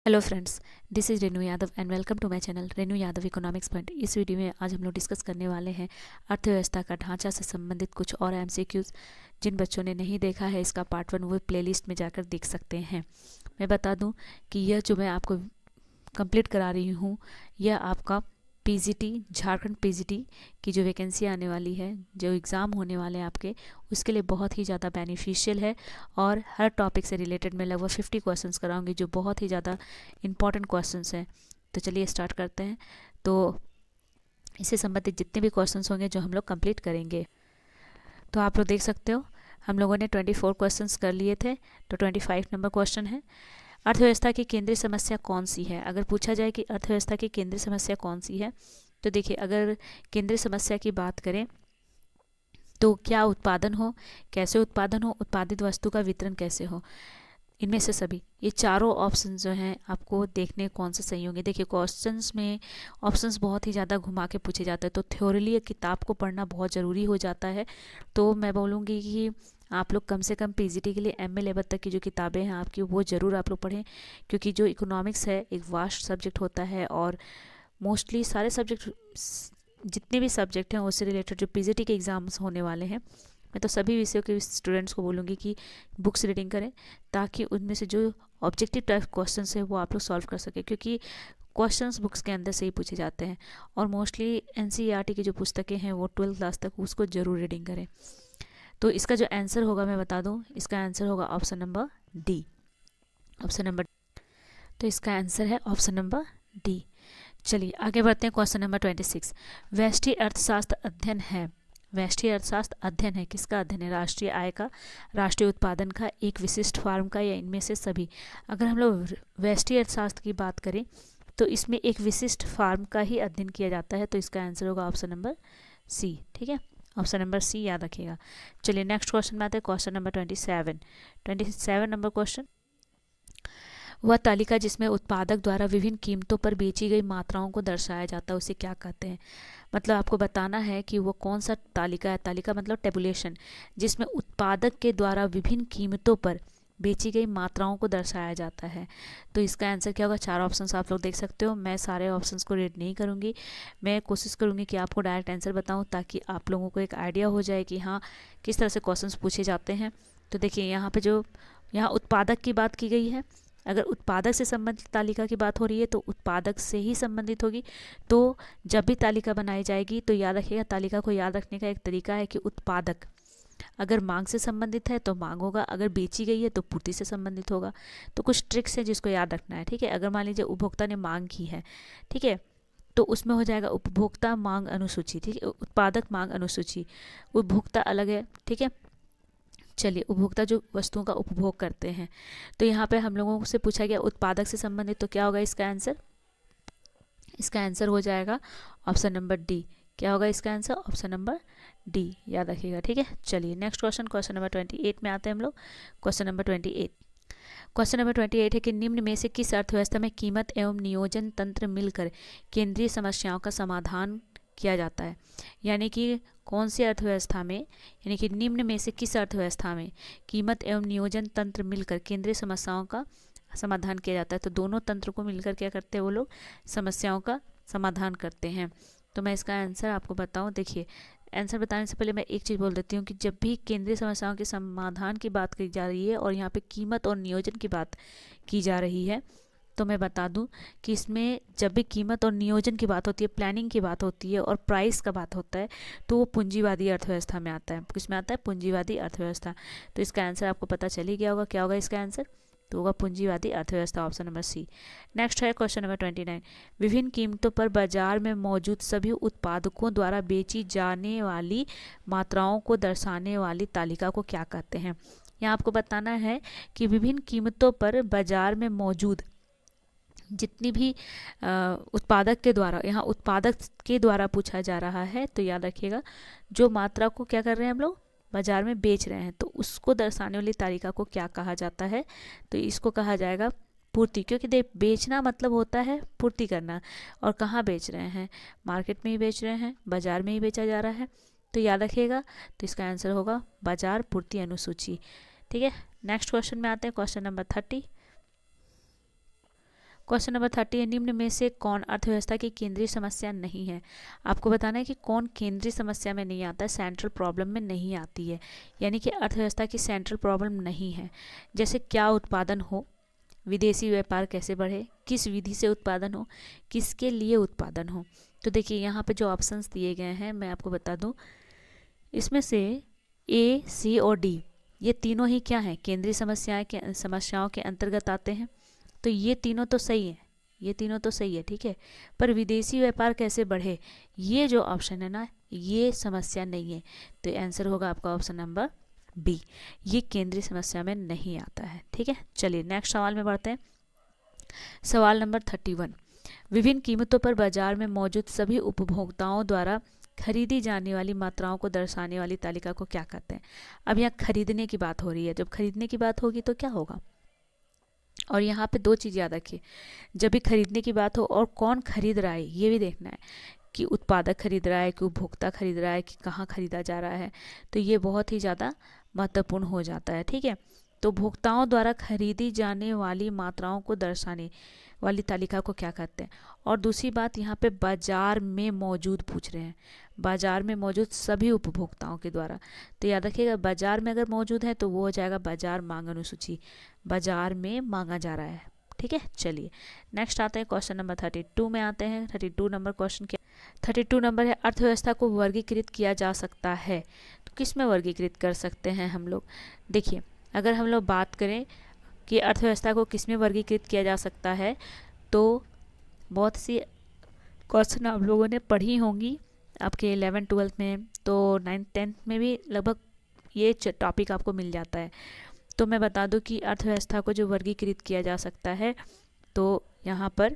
Hello friends, this is Renu Yadav and welcome to my channel Renu Yadav economics point. इस video में आज हम लोग डिस्कस करने वाले हैं अर्थव्यवस्था का ढांचा से संबंधित कुछ और एमसीक्यूज। जिन बच्चों ने नहीं देखा है इसका पार्ट 1 वो प्लेलिस्ट में जाकर देख सकते हैं। मैं बता दूं कि यह जो मैं आपको कंप्लीट करा रही हूँ यह आपका पीजीटी झारखंड पीजीटी की जो वैकेंसी आने वाली है, जो एग्ज़ाम होने वाले हैं आपके, उसके लिए बहुत ही ज़्यादा बेनिफिशियल है। और हर टॉपिक से रिलेटेड मैं लगभग 50 क्वेश्चंस कराऊंगी जो बहुत ही ज़्यादा इंपॉर्टेंट क्वेश्चंस हैं। तो चलिए स्टार्ट करते हैं। तो इससे संबंधित जितने भी क्वेश्चंस होंगे जो हम लोग कंप्लीट करेंगे, तो आप लोग देख सकते हो हम लोगों ने 24 क्वेश्चंस कर लिए थे, तो 25 नंबर क्वेश्चन है। अर्थव्यवस्था की केंद्रीय समस्या कौन सी है? अगर पूछा जाए कि अर्थव्यवस्था की केंद्रीय समस्या कौन सी है, तो देखिए, अगर केंद्रीय समस्या की बात करें तो क्या उत्पादन हो, कैसे उत्पादन हो, उत्पादित वस्तु का वितरण कैसे हो, इनमें से सभी, ये चारों ऑप्शन जो हैं आपको देखने कौन से सही होंगे। देखिए, क्वेश्चंस में ऑप्शंस बहुत ही ज़्यादा घुमा के पूछे जाते हैं, तो थ्योरली किताब को पढ़ना बहुत ज़रूरी हो जाता है। तो मैं बोलूँगी कि आप लोग कम से कम पीजीटी के लिए एमए लेवल तक की जो किताबें हैं आपकी, वो ज़रूर आप लोग पढ़ें, क्योंकि जो इकोनॉमिक्स है एक वास्ट सब्जेक्ट होता है और मोस्टली सारे सब्जेक्ट, जितने भी सब्जेक्ट हैं उससे रिलेटेड जो पीजीटी के एग्ज़ाम्स होने वाले हैं, मैं तो सभी विषयों के स्टूडेंट्स को बोलूँगी कि बुक्स रीडिंग करें, ताकि उनमें से जो ऑब्जेक्टिव टाइप क्वेश्चन है वो आप लोग सॉल्व कर सकें, क्योंकि क्वेश्चंस बुक्स के अंदर से ही पूछे जाते हैं। और मोस्टली एनसीईआरटी की जो पुस्तकें हैं वो 12th क्लास तक उसको जरूर रीडिंग करें। तो इसका जो आंसर होगा मैं बता दूं, इसका आंसर होगा option number D. Option number, तो इसका आंसर है ऑप्शन नंबर डी। चलिए आगे बढ़ते हैं। क्वेश्चन नंबर 26, व्यष्टि अर्थशास्त्र अध्ययन है। व्यष्टि अर्थशास्त्र अध्ययन है, किसका अध्ययन है? राष्ट्रीय आय का, राष्ट्रीय उत्पादन का, एक विशिष्ट फॉर्म का, या इनमें से सभी। अगर हम लोग व्यष्टि अर्थशास्त्र की बात करें तो इसमें एक विशिष्ट फॉर्म का ही अध्ययन किया जाता है, तो इसका आंसर होगा ऑप्शन नंबर सी। ठीक है, ऑप्शन नंबर सी याद रखिएगा। चलिए नेक्स्ट क्वेश्चन में आते हैं। क्वेश्चन नंबर 27 नंबर क्वेश्चन, वह तालिका जिसमें उत्पादक द्वारा विभिन्न कीमतों पर बेची गई मात्राओं को दर्शाया जाता है उसे क्या कहते हैं? मतलब आपको बताना है कि वो कौन सा तालिका है। तालिका मतलब टेबुलेशन, जिसमें उत्पादक के द्वारा विभिन्न कीमतों पर बेची गई मात्राओं को दर्शाया जाता है। तो इसका आंसर क्या होगा? चार ऑप्शंस आप लोग देख सकते हो। मैं सारे ऑप्शंस को रीड नहीं करूंगी, मैं कोशिश करूंगी कि आपको डायरेक्ट आंसर बताऊं, ताकि आप लोगों को एक आइडिया हो जाए कि हाँ किस तरह से क्वेश्चंस पूछे जाते हैं। तो देखिए, यहाँ पे जो यहाँ उत्पादक की बात की गई है, अगर उत्पादक से संबंधित तालिका की बात हो रही है तो उत्पादक से ही संबंधित होगी। तो जब भी तालिका बनाई जाएगी तो याद रखिएगा, तालिका को याद रखने का एक तरीका है कि उत्पादक अगर मांग से संबंधित है तो मांग होगा, अगर बेची गई है तो पूर्ति से संबंधित होगा। तो कुछ ट्रिक्स है जिसको याद रखना है। ठीक है, अगर मान लीजिए उपभोक्ता ने मांग की है, ठीक है, तो उसमें हो जाएगा उपभोक्ता मांग अनुसूची। ठीक है, उत्पादक मांग अनुसूची, उपभोक्ता अलग है। ठीक है, चलिए, उपभोक्ता जो वस्तुओं का उपभोग करते हैं, तो यहाँ पे हम लोगों से पूछा गया उत्पादक से संबंधित, तो क्या होगा इसका आंसर? इसका आंसर हो जाएगा ऑप्शन नंबर डी। क्या होगा इसका आंसर? ऑप्शन नंबर डी, याद रखिएगा। ठीक है, चलिए नेक्स्ट क्वेश्चन, क्वेश्चन नंबर 28 में आते हैं हम लोग। क्वेश्चन नंबर 28, क्वेश्चन नंबर 28 है कि निम्न में से किस अर्थव्यवस्था में कीमत एवं नियोजन तंत्र मिलकर केंद्रीय समस्याओं का समाधान किया जाता है? यानी कि कौन सी अर्थव्यवस्था में, यानी कि निम्न में से किस अर्थव्यवस्था में कीमत एवं नियोजन तंत्र मिलकर केंद्रीय समस्याओं का समाधान किया जाता है? तो दोनों तंत्र को मिलकर क्या करते हैं वो लोग? समस्याओं का समाधान करते हैं। तो मैं इसका आंसर आपको बताऊं, देखिए, आंसर बताने से पहले मैं एक चीज़ बोल देती हूँ कि जब भी केंद्रीय समस्याओं के समाधान की बात की जा रही है और यहाँ पे कीमत और नियोजन की बात की जा रही है, तो मैं बता दूं कि इसमें जब भी कीमत और नियोजन की बात होती है, प्लानिंग की बात होती है और प्राइस का बात होता है, तो वो पूंजीवादी अर्थव्यवस्था में आता है। किस में आता है? पूंजीवादी अर्थव्यवस्था। तो इसका आंसर आपको पता चल ही गया होगा, क्या होगा इसका आंसर? तो होगा पूंजीवादी अर्थव्यवस्था, ऑप्शन नंबर सी। नेक्स्ट है क्वेश्चन नंबर 29, विभिन्न कीमतों पर बाजार में मौजूद सभी उत्पादकों द्वारा बेची जाने वाली मात्राओं को दर्शाने वाली तालिका को क्या कहते हैं? यहाँ आपको बताना है कि विभिन्न कीमतों पर बाजार में मौजूद जितनी भी उत्पादक के द्वारा, यहाँ उत्पादक के द्वारा पूछा जा रहा है, तो याद रखिएगा जो मात्रा को क्या कर रहे हैं हम लोग? बाजार में बेच रहे हैं, तो उसको दर्शाने वाली तालिका को क्या कहा जाता है? तो इसको कहा जाएगा पूर्ति, क्योंकि देख, बेचना मतलब होता है पूर्ति करना। और कहाँ बेच रहे हैं? मार्केट में ही बेच रहे हैं, बाजार में ही बेचा जा रहा है। तो याद रखिएगा, तो इसका आंसर होगा बाजार पूर्ति अनुसूची। ठीक है, नेक्स्ट क्वेश्चन में आते हैं। क्वेश्चन नंबर 30, क्वेश्चन नंबर 30 है, निम्न में से कौन अर्थव्यवस्था की केंद्रीय समस्या नहीं है। आपको बताना है कि कौन केंद्रीय समस्या में नहीं आता है, सेंट्रल प्रॉब्लम में नहीं आती है, यानी कि अर्थव्यवस्था की सेंट्रल प्रॉब्लम नहीं है। जैसे क्या उत्पादन हो, विदेशी व्यापार कैसे बढ़े, किस विधि से उत्पादन हो, किसके लिए उत्पादन हो। तो देखिए यहाँ पे जो ऑप्शंस दिए गए हैं मैं आपको बता दूं, इसमें से ए, सी और डी ये तीनों ही क्या हैं, केंद्रीय समस्याओं के अंतर्गत आते हैं। तो ये तीनों तो सही है, ये तीनों तो सही है, ठीक है। पर विदेशी व्यापार कैसे बढ़े, ये जो ऑप्शन है ना, ये समस्या नहीं है। तो आंसर होगा आपका ऑप्शन नंबर बी, ये केंद्रीय समस्या में नहीं आता है, ठीक है। चलिए नेक्स्ट सवाल में बढ़ते हैं। सवाल नंबर 31, विभिन्न कीमतों पर बाजार में मौजूद सभी उपभोक्ताओं द्वारा खरीदी जाने वाली मात्राओं को दर्शाने वाली तालिका को क्या कहते हैं। अब यहाँ खरीदने की बात हो रही है, जब खरीदने की बात होगी तो क्या होगा, और यहाँ पे दो चीज़ याद रखिए, जब भी खरीदने की बात हो और कौन खरीद रहा है ये भी देखना है, कि उत्पादक खरीद रहा है, कि उपभोक्ता खरीद रहा है, कि कहाँ खरीदा जा रहा है। तो ये बहुत ही ज़्यादा महत्वपूर्ण हो जाता है, ठीक है। तो भोक्ताओं द्वारा खरीदी जाने वाली मात्राओं को दर्शाने वाली तालिका को क्या कहते हैं। और दूसरी बात, यहाँ पे बाजार में मौजूद पूछ रहे हैं, बाजार में मौजूद सभी उपभोक्ताओं के द्वारा। तो याद रखिएगा, बाजार में अगर मौजूद है तो वो हो जाएगा बाजार मांग अनुसूची, बाजार में मांगा जा रहा है, ठीक है। चलिए नेक्स्ट आते हैं क्वेश्चन नंबर 32 में आते हैं। 32 नंबर क्वेश्चन क्या, 32 नंबर है, अर्थव्यवस्था को वर्गीकृत किया जा सकता है। तो किस में वर्गीकृत कर सकते हैं हम लोग। देखिए अगर हम लोग बात करें कि अर्थव्यवस्था को किस में वर्गीकृत किया जा सकता है, तो बहुत सी क्वेश्चन आप लोगों ने पढ़ी होंगी आपके 11th 12th में, तो 9th 10th में भी लगभग ये टॉपिक आपको मिल जाता है। तो मैं बता दूं कि अर्थव्यवस्था को जो वर्गीकृत किया जा सकता है, तो यहाँ पर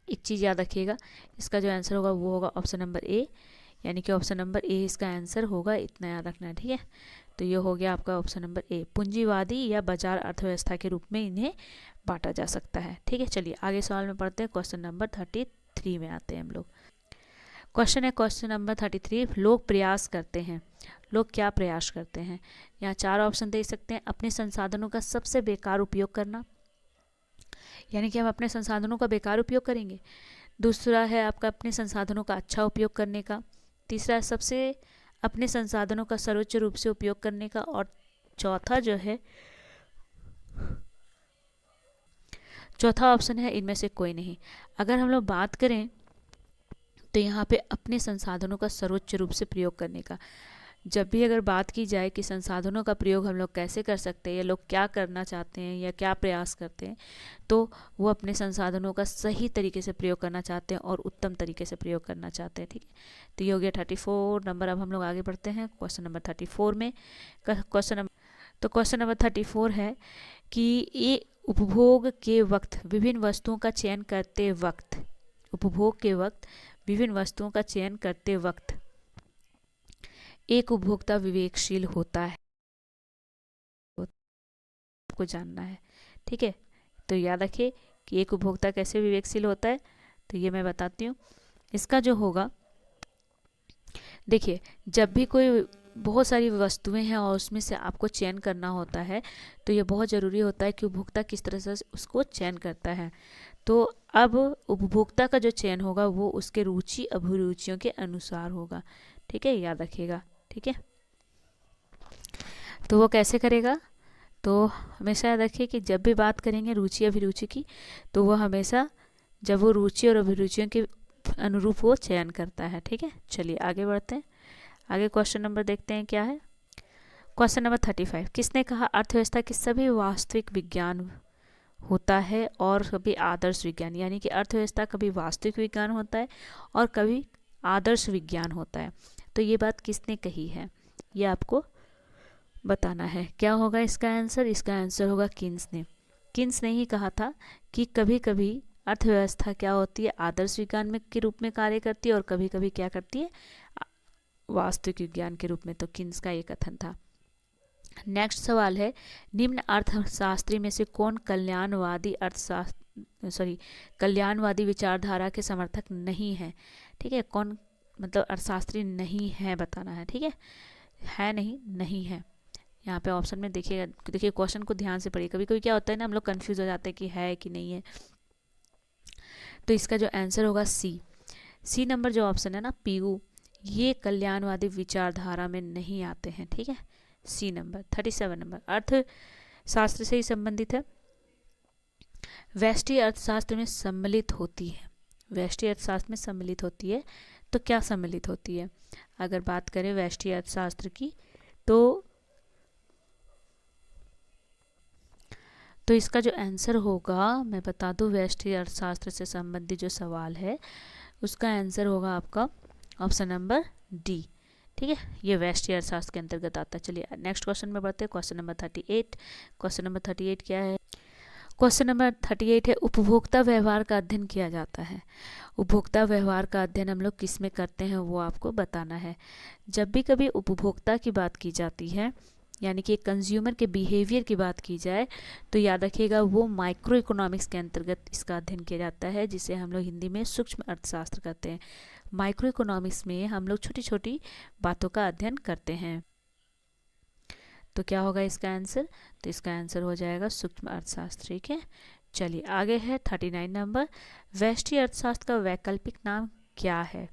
एक चीज़ याद रखिएगा, इसका जो आंसर होगा वो होगा ऑप्शन नंबर ए, यानी कि ऑप्शन नंबर ए इसका आंसर होगा, इतना याद रखना है, ठीक है। तो ये हो गया आपका ऑप्शन नंबर ए, पूंजीवादी या बाजार अर्थव्यवस्था के रूप में इन्हें बांटा जा सकता है, ठीक है। चलिए आगे सवाल में पढ़ते हैं। क्वेश्चन नंबर 33 में आते हैं हम लोग। क्वेश्चन है क्वेश्चन नंबर 33, लोग प्रयास करते हैं, लोग क्या प्रयास करते हैं। यहाँ चार ऑप्शन दे सकते हैं, अपने संसाधनों का सबसे बेकार उपयोग करना, यानी कि हम अपने संसाधनों का बेकार उपयोग करेंगे। दूसरा है आपका अपने संसाधनों का अच्छा उपयोग करने का। तीसरा है सबसे अपने संसाधनों का सर्वोच्च रूप से उपयोग करने का। और चौथा जो है, चौथा ऑप्शन है इनमें से कोई नहीं। अगर हम लोग बात करें तो यहाँ पे अपने संसाधनों का सर्वोच्च रूप से प्रयोग करने का, जब भी अगर बात की जाए कि संसाधनों का प्रयोग हम लोग कैसे कर सकते हैं, या लोग क्या करना चाहते हैं या क्या प्रयास करते हैं, तो वो अपने संसाधनों का सही तरीके से प्रयोग करना चाहते हैं और उत्तम तरीके से प्रयोग करना चाहते हैं, ठीक है। तो ये हो गया 34 नंबर। अब हम लोग आगे बढ़ते हैं क्वेश्चन नंबर 34 में। क्वेश्चन नंबर 34 है कि ये उपभोग के वक्त विभिन्न वस्तुओं का चयन करते वक्त, उपभोग के वक्त विभिन्न वस्तुओं का चयन करते वक्त एक उपभोक्ता विवेकशील होता है, आपको जानना है, ठीक है। तो याद रखिए कि एक उपभोक्ता कैसे विवेकशील होता है, तो ये मैं बताती हूँ। इसका जो होगा, देखिए जब भी कोई बहुत सारी वस्तुएं हैं और उसमें से आपको चयन करना होता है, तो ये बहुत ज़रूरी होता है कि उपभोक्ता किस तरह से उसको चयन करता है। तो अब उपभोक्ता का जो चयन होगा वो उसके रुचि अभिरुचियों के अनुसार होगा, ठीक है, याद रखिएगा, ठीक है। तो वो कैसे करेगा, तो हमेशा याद रखिए कि जब भी बात करेंगे रुचि अभिरुचि की, तो वो हमेशा जब वो रुचि और अभिरुचियों के अनुरूप वो चयन करता है, ठीक है। चलिए आगे बढ़ते हैं। आगे क्वेश्चन नंबर देखते हैं क्या है। क्वेश्चन नंबर 35, किसने कहा अर्थव्यवस्था के सभी वास्तविक विज्ञान होता है और कभी आदर्श विज्ञान, यानी कि अर्थव्यवस्था कभी वास्तविक विज्ञान होता है और कभी आदर्श विज्ञान होता है। तो ये बात किसने कही है, ये आपको बताना है। क्या होगा इसका आंसर, इसका आंसर होगा किन्स ने। किन्स ने ही कहा था कि कभी कभी अर्थव्यवस्था क्या होती है, आदर्श विज्ञान में के रूप में कार्य करती है और कभी कभी क्या करती है, वास्तविक विज्ञान के रूप में। तो किन्स का ये कथन था। नेक्स्ट सवाल है, निम्न अर्थशास्त्री में से कौन कल्याणवादी विचारधारा के समर्थक नहीं है, ठीक है। कौन मतलब अर्थशास्त्री नहीं है बताना है, ठीक है नहीं है। यहाँ पे ऑप्शन में देखिए क्वेश्चन को ध्यान से पढ़िए। कभी कभी क्या होता है ना, हम लोग कंफ्यूज हो जाते हैं कि है कि नहीं है। तो इसका जो आंसर होगा सी नंबर जो ऑप्शन है ना, पीयू, ये कल्याणवादी विचारधारा में नहीं आते हैं। ठीक है, सी नंबर। 37 नंबर, अर्थशास्त्र से ही संबंधित है। व्यष्टि अर्थशास्त्र में सम्मिलित होती है, व्यष्टि अर्थशास्त्र में सम्मिलित होती है, तो क्या सम्मिलित होती है? अगर बात करें व्यष्टि अर्थशास्त्र की, तो इसका जो आंसर होगा, मैं बता दूं, व्यष्टि अर्थशास्त्र से संबंधित जो सवाल है उसका आंसर होगा आपका ऑप्शन नंबर डी। ठीक है, ये व्यष्टि अर्थशास्त्र के अंतर्गत आता है। चलिए नेक्स्ट क्वेश्चन में बढ़ते हैं। Question number 38। क्वेश्चन नंबर 38 क्या है? क्वेश्चन नंबर 38 है, उपभोक्ता व्यवहार का अध्ययन किया जाता है। उपभोक्ता व्यवहार का अध्ययन हम लोग किस में करते हैं वो आपको बताना है। जब भी कभी उपभोक्ता की बात की जाती है, यानी कि कंज्यूमर के बिहेवियर की बात की जाए, तो याद रखिएगा वो माइक्रो इकोनॉमिक्स के अंतर्गत इसका अध्ययन किया जाता है, जिसे हम लोग हिंदी में सूक्ष्म अर्थशास्त्र कहते हैं। माइक्रो इकोनॉमिक्स में हम लोग छोटी छोटी बातों का अध्ययन करते हैं। तो क्या होगा इसका आंसर? तो इसका आंसर हो जाएगा सूक्ष्म अर्थशास्त्र। ठीक है, चलिए आगे है 39 नंबर, व्यष्टि अर्थशास्त्र का वैकल्पिक नाम क्या है?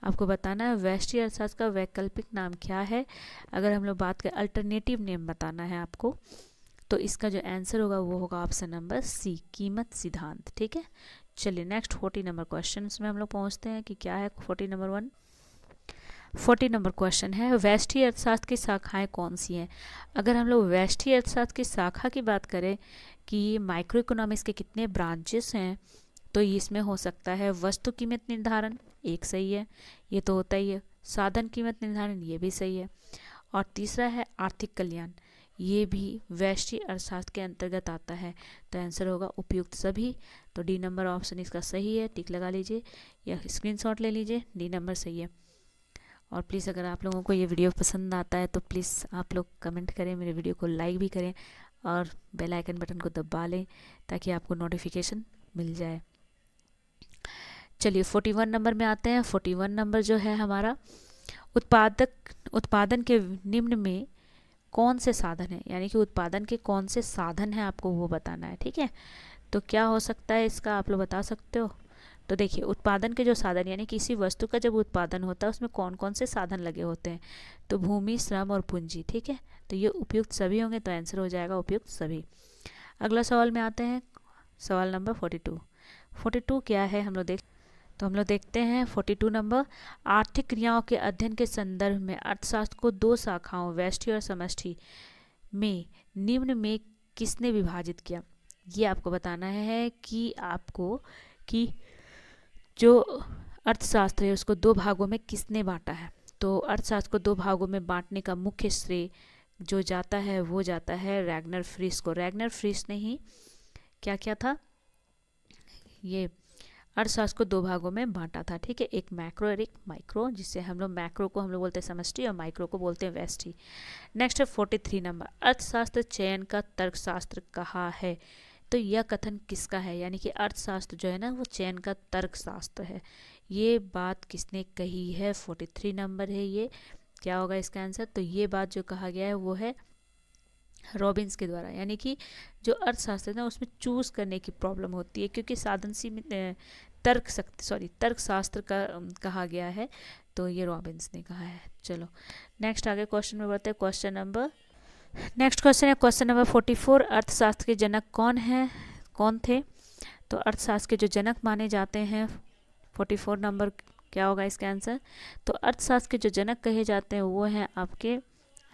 आपको बताना है व्यष्टि अर्थशास्त्र का वैकल्पिक नाम क्या है। अगर हम लोग बात करें, अल्टरनेटिव नेम बताना है आपको, तो इसका जो आंसर होगा वो होगा ऑप्शन नंबर सी, कीमत सिद्धांत। ठीक है, चलिए नेक्स्ट 40 नंबर क्वेश्चन में हम लोग पहुंचते हैं कि क्या है 40 नंबर 1। 40 नंबर क्वेश्चन है, व्यष्टि अर्थशास्त्र की शाखाएं कौन सी हैं? अगर हम लोग व्यष्टि अर्थशास्त्र की शाखा की बात करें कि माइक्रो इकोनॉमिक्स के कितने ब्रांचेस हैं, तो इसमें हो सकता है वस्तु कीमत निर्धारण, एक सही है, ये तो होता ही है। साधन कीमत निर्धारण, ये भी सही है। और तीसरा है आर्थिक कल्याण, ये भी व्यष्टि अर्थशास्त्र के अंतर्गत आता है। तो आंसर होगा उपयुक्त सभी। तो डी नंबर ऑप्शन इसका सही है, टिक लगा लीजिए या स्क्रीनशॉट ले लीजिए, डी नंबर सही है। और प्लीज़ अगर आप लोगों को ये वीडियो पसंद आता है तो प्लीज़ आप लोग कमेंट करें, मेरे वीडियो को लाइक भी करें और बेल आइकन बटन को दबा लें ताकि आपको नोटिफिकेशन मिल जाए। चलिए 41 नंबर में आते हैं। 41 नंबर जो है हमारा, उत्पादन के निम्न में कौन से साधन है, यानी कि उत्पादन के कौन से साधन हैं आपको वो बताना है। ठीक है, तो क्या हो सकता है इसका, आप लोग बता सकते हो? तो देखिए, उत्पादन के जो साधन, यानी किसी वस्तु का जब उत्पादन होता है उसमें कौन कौन से साधन लगे होते हैं, तो भूमि, श्रम और पूंजी। ठीक है, तो ये उपयुक्त सभी होंगे, तो आंसर हो जाएगा उपयुक्त सभी। अगला सवाल में आते हैं, सवाल नंबर 42। 42 क्या है हम लोग देखते हैं 42 नंबर, आर्थिक क्रियाओं के अध्ययन के संदर्भ में अर्थशास्त्र को दो शाखाओं व्यष्टि और समष्टि में निम्न में किसने विभाजित किया? ये आपको बताना है कि जो अर्थशास्त्र है उसको दो भागों में किसने बांटा है। तो अर्थशास्त्र को दो भागों में बांटने का मुख्य श्रेय जो जाता है वो जाता है रैगनर फ्रिश को। रैगनर फ्रिश ने ही क्या किया था, ये अर्थशास्त्र को दो भागों में बांटा था। ठीक है, एक मैक्रो और एक माइक्रो, जिससे हम लोग मैक्रो को हम लोग बोलते हैं समष्टि और माइक्रो को बोलते हैं व्यष्टि। नेक्स्ट है 43 नंबर, अर्थशास्त्र चयन का तर्कशास्त्र कहा है। तो यह कथन किसका है, यानी कि अर्थशास्त्र जो है ना वो चयन का तर्कशास्त्र है। ये बात किसने कही है? 43 नंबर है ये, क्या होगा इसका आंसर? तो ये बात जो कहा गया है वो है रॉबिन्स के द्वारा, यानी कि जो अर्थशास्त्र है ना उसमें चूज करने की प्रॉब्लम होती है, क्योंकि साधन सीमित तर्कशास्त्र का कहा गया है, तो ये रॉबिन्स ने कहा है। चलो नेक्स्ट आगे क्वेश्चन में बढ़ते हैं। नेक्स्ट क्वेश्चन है क्वेश्चन नंबर 44, अर्थशास्त्र के जनक कौन थे? तो अर्थशास्त्र के जो जनक माने जाते हैं, 44 नंबर क्या होगा इसका आंसर? तो अर्थशास्त्र के जो जनक कहे जाते हैं वो हैं आपके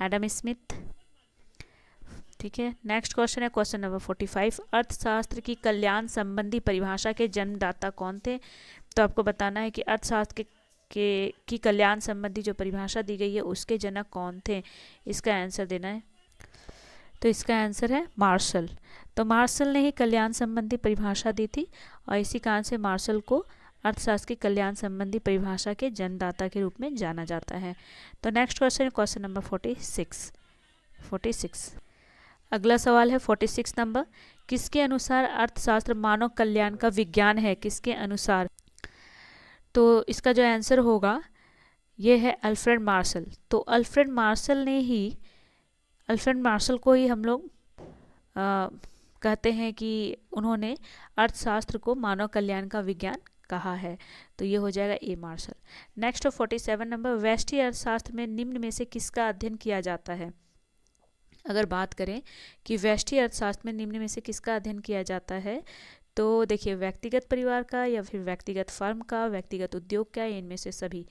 एडम स्मिथ। ठीक है, नेक्स्ट क्वेश्चन है क्वेश्चन नंबर 45, अर्थशास्त्र की कल्याण संबंधी परिभाषा के जन्मदाता कौन थे? तो आपको बताना है कि अर्थशास्त्र की कल्याण संबंधी जो परिभाषा दी गई है उसके जनक कौन थे, इसका आंसर देना है। तो इसका आंसर है मार्शल। तो मार्शल ने ही कल्याण संबंधी परिभाषा दी थी और इसी कारण से मार्शल को अर्थशास्त्र की कल्याण संबंधी परिभाषा के जन्मदाता के रूप में जाना जाता है। तो नेक्स्ट क्वेश्चन है क्वेश्चन नंबर 46। अगला सवाल है 46 नंबर, किसके अनुसार अर्थशास्त्र मानव कल्याण का विज्ञान है? किसके अनुसार? तो इसका जो आंसर होगा ये है अल्फ्रेड मार्शल। तो अल्फ्रेड मार्शल को ही हम लोग कहते हैं कि उन्होंने अर्थशास्त्र को मानव कल्याण का विज्ञान कहा है। तो ये हो जाएगा ए मार्शल। नेक्स्ट 47 नंबर, व्यष्टि अर्थशास्त्र में निम्न में से किसका अध्ययन किया जाता है? अगर बात करें कि व्यष्टि अर्थशास्त्र में निम्न में से किसका अध्ययन किया जाता है, तो देखिए व्यक्तिगत परिवार का या फिर व्यक्तिगत फर्म का, व्यक्तिगत उद्योग का, इनमें से सभी।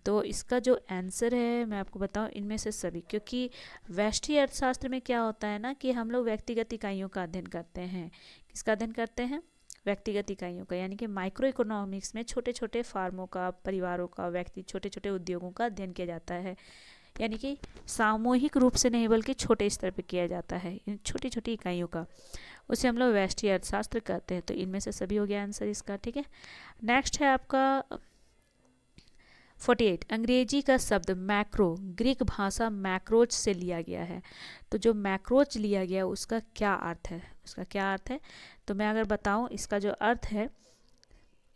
तो इसका जो आंसर है मैं आपको बताऊं, इनमें से सभी, क्योंकि व्यष्टि अर्थशास्त्र में क्या होता है ना कि हम लोग व्यक्तिगत इकाइयों का अध्ययन करते हैं। किसका अध्ययन करते हैं? व्यक्तिगत इकाइयों का, यानी कि माइक्रो इकोनॉमिक्स में छोटे छोटे फार्मों का, परिवारों का, व्यक्ति छोटे छोटे उद्योगों का अध्ययन किया जाता है, यानी कि सामूहिक रूप से नहीं बल्कि छोटे स्तर पर किया जाता है इन छोटी छोटी इकाइयों का, उसे हम लोग व्यष्टि अर्थशास्त्र कहते हैं। तो इनमें से सभी हो गया आंसर इसका, ठीक है। नेक्स्ट है आपका 48, अंग्रेजी का शब्द मैक्रो ग्रीक भाषा मैक्रोज से लिया गया है। तो जो मैक्रोज लिया गया उसका क्या अर्थ है? उसका क्या अर्थ है? तो मैं अगर बताऊं इसका जो अर्थ है,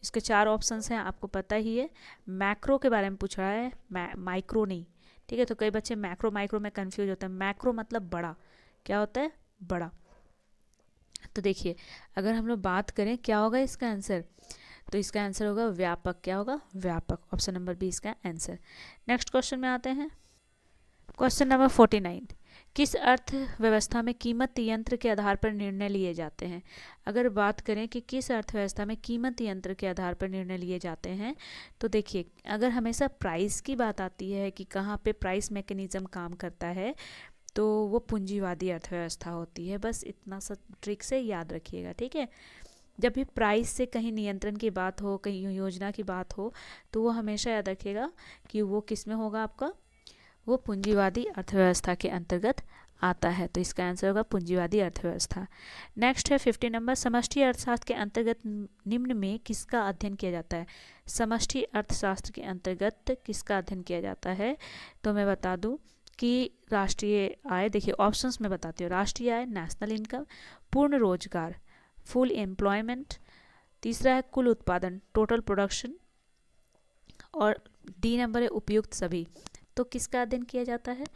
इसके 4 ऑप्शंस हैं, आपको पता ही है। मैक्रो के बारे में पूछ रहा है, माइक्रो नहीं, ठीक है। तो कई बच्चे मैक्रो माइक्रो में कंफ्यूज होते हैं। मैक्रो मतलब बड़ा, क्या होता है? बड़ा। तो देखिए अगर हम लोग बात करें क्या होगा इसका आंसर, तो इसका आंसर होगा व्यापक। क्या होगा? व्यापक। ऑप्शन नंबर बी इसका आंसर। नेक्स्ट क्वेश्चन में आते हैं, क्वेश्चन नंबर 49, किस अर्थव्यवस्था में कीमत यंत्र के आधार पर निर्णय लिए जाते हैं? अगर बात करें कि किस अर्थव्यवस्था में कीमत यंत्र के आधार पर निर्णय लिए जाते हैं, तो देखिए अगर हमेशा प्राइस की बात आती है कि कहाँ पे प्राइस मैकेनिज्म काम करता है, तो वो पूंजीवादी अर्थव्यवस्था होती है। बस इतना सा ट्रिक से याद रखिएगा, ठीक है। जब भी प्राइस से कहीं नियंत्रण की बात हो, कहीं योजना की बात हो, तो वो हमेशा याद रखिएगा कि वो किस में होगा आपका, वो पूंजीवादी अर्थव्यवस्था के अंतर्गत आता है। तो इसका आंसर होगा पूंजीवादी अर्थव्यवस्था। नेक्स्ट है 50 नंबर, समष्टि अर्थशास्त्र के अंतर्गत निम्न में किसका अध्ययन किया जाता है? समष्टि अर्थशास्त्र के अंतर्गत किसका अध्ययन किया जाता है? तो मैं बता दूं कि राष्ट्रीय आय, देखिए ऑप्शंस में बताती हूँ, राष्ट्रीय आय, नेशनल इनकम, पूर्ण रोजगार, फुल एम्प्लॉयमेंट, तीसरा है कुल उत्पादन, टोटल प्रोडक्शन, और डी नंबर है उपयुक्त सभी। तो किसका अध्ययन किया जाता है?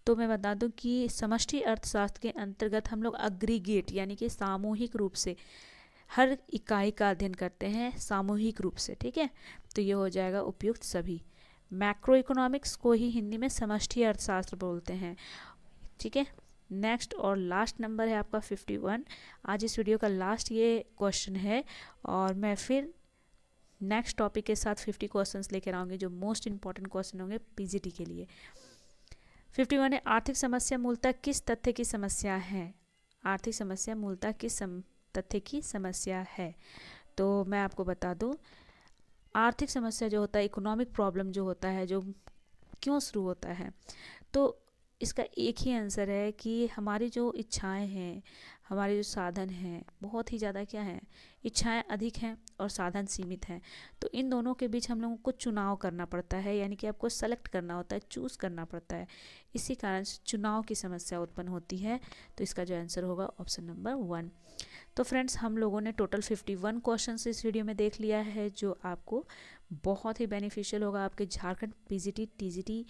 तो मैं बता दूं कि समष्टि अर्थशास्त्र के अंतर्गत हम लोग अग्रीगेट यानी कि सामूहिक रूप से हर इकाई का अध्ययन करते हैं, सामूहिक रूप से, ठीक है। तो ये हो जाएगा उपयुक्त सभी। मैक्रो इकोनॉमिक्स को ही हिंदी में समष्टि अर्थशास्त्र बोलते हैं, ठीक है। नेक्स्ट और लास्ट नंबर है आपका 51। आज इस वीडियो का लास्ट ये क्वेश्चन है, और मैं फिर नेक्स्ट टॉपिक के साथ 50 क्वेश्चंस लेकर आऊँगी जो मोस्ट इंपॉर्टेंट क्वेश्चन होंगे पीजीटी के लिए। 51 है, आर्थिक समस्या मूलतः किस तथ्य की समस्या है? आर्थिक समस्या मूलतः किस तथ्य की समस्या है? तो मैं आपको बता दूं, आर्थिक समस्या जो होता है, इकोनॉमिक प्रॉब्लम जो होता है, जो क्यों शुरू होता है, तो इसका एक ही आंसर है कि हमारी जो इच्छाएं हैं, हमारे जो साधन हैं, बहुत ही ज़्यादा क्या हैं, इच्छाएं अधिक हैं और साधन सीमित हैं। तो इन दोनों के बीच हम लोगों को चुनाव करना पड़ता है, यानी कि आपको सेलेक्ट करना होता है, चूज़ करना पड़ता है। इसी कारण से चुनाव की समस्या उत्पन्न होती है। तो इसका जो आंसर होगा ऑप्शन नंबर 1। तो फ्रेंड्स हम लोगों ने टोटल 51 क्वेश्चन इस वीडियो में देख लिया है, जो आपको बहुत ही बेनिफिशियल होगा आपके Jharkhand PGT, TGT,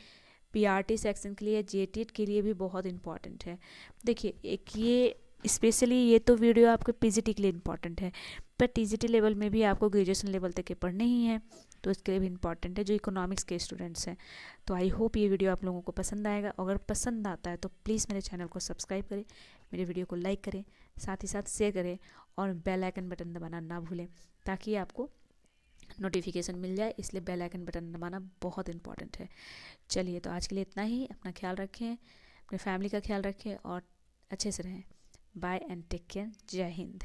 PRT section के लिए, जेटीईटी के लिए भी बहुत इंपॉर्टेंट है। देखिए एक ये स्पेशली ये तो वीडियो आपके पीजीटी के लिए इंपॉर्टेंट है, पर टीजीटी लेवल में भी आपको ग्रेजुएशन लेवल तक के पढ़ने ही है, तो इसके लिए भी इंपॉर्टेंट है जो इकोनॉमिक्स के स्टूडेंट्स हैं। तो आई होप ये वीडियो आप लोगों को पसंद आएगा। अगर पसंद आता है तो प्लीज़ मेरे चैनल को सब्सक्राइब करें, मेरे वीडियो को लाइक करें, साथ ही साथ शेयर करें और बेल आइकन बटन दबाना ना भूलें, ताकि आपको नोटिफिकेशन मिल जाए। इसलिए बेल आइकन बटन दबाना बहुत इंपॉर्टेंट है। चलिए तो आज के लिए इतना ही। अपना ख्याल रखें, अपने फैमिली का ख्याल रखें और अच्छे से रहें। Bye and take care. जय हिंद।